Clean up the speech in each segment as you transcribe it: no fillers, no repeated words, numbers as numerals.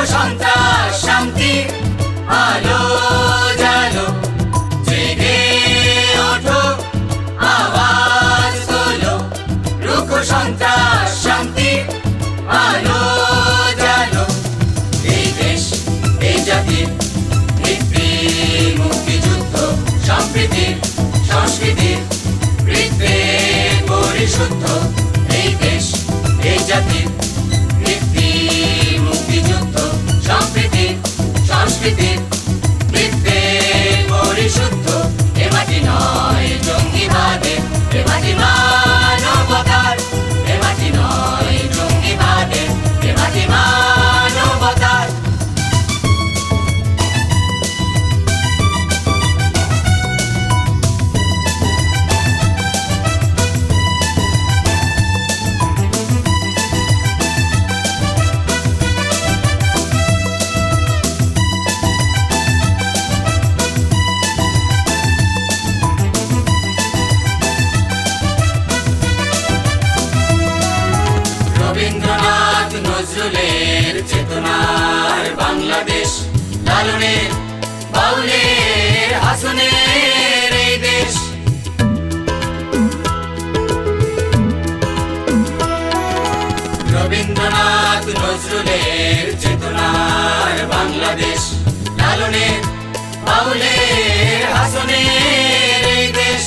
সন্ত্রাস শান্তি আলো জালো জেগে ওঠো আওয়াজ তোলো রুখো সন্ত্রাস শান্তি আলো জালো এই দেশ এই জাতির ভিত্তি মুক্তিযুদ্ধ সম্প্রীতি সংস্কৃতির বৃত্তে পরিশুদ্ধ এই দেশ এই জাতির ভিত্তি মুক্তিযুদ্ধ সম্প্রীতি সংস্কৃতির বৃত্তে পরিশুদ্ধ এ মাটি নয় জঙ্গিবাদের এ মাটি মানবতার এ মাটি নয় জঙ্গিবাদের এ মাটি মানবতার রবীন্দ্রনাথ নজরুলের চেতনার বাংলাদেশ লালনের বাউলের হাসনের এই দেশ রবীন্দ্রনাথ নজরুলের চেতনার বাংলাদেশ লালনের বাউলের হাসনের এই দেশ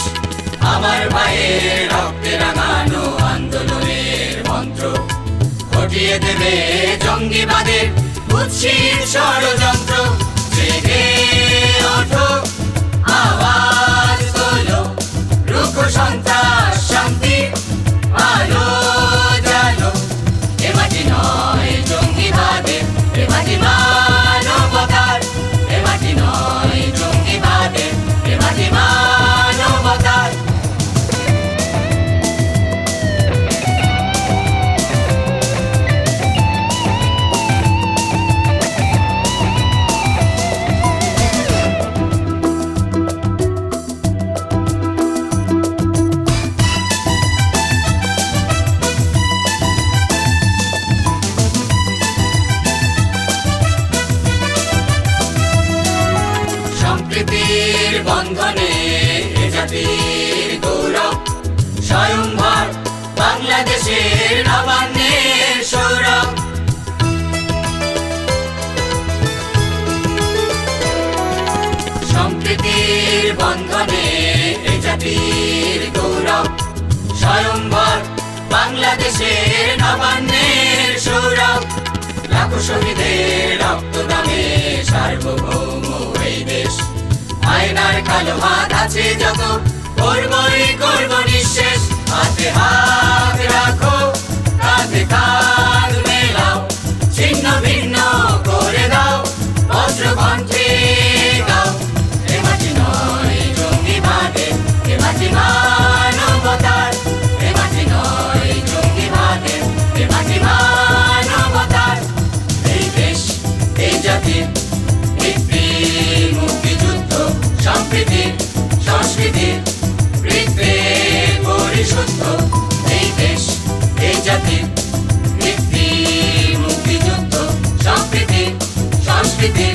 আমার মায়ের রক্তে রাঙানো আন্দোলনের মন্ত্র ঘটিয়ে দেবে জঙ্গিবাদের কুৎসিত ষড়যন্ত্র জেগে ওঠো আওয়াজ তোলো রুখো সন্ত্রাস শান্তি আলো জালো এ মাটি নয় জঙ্গিবাদের এ মাটি মানবতার এ মাটি নয় জঙ্গিবাদের এ মাটি মানবতার সম্প্রীতির বন্ধনে এ জাতির গৌরব স্বয়ংভর বাংলাদেশের নবান্নের সৌরভ সম্প্রীতির বন্ধনে এ জাতির গৌরব স্বয়ংভর বাংলাদেশের নবান্নের সৌরভ লাখো শহীদের রক্তদানে সার্বভৌম এই দেশ আয়নার কালো হাত আছে যত করবই করব নিঃশেষ হাতে হাত রাখো কাঁধে কাঁধ মেলাও ছিন্ন ভিন্ন করে দাও বজ্রকণ্ঠে গাও এ মাটি নয় জঙ্গিবাদের এ মাটি মানবতার এ মাটি নয় জঙ্গিবাদের এ মাটি মানবতার এই দেশ এই জাতির ভিত্তি মুক্তিযুদ্ধ সম্প্রীতি সংস্কৃতির বৃত্তে পরিশুদ্ধ এই দেশ এই জাতির ভিত্তি মুক্তিযুদ্ধ সম্প্রীতি সংস্কৃতির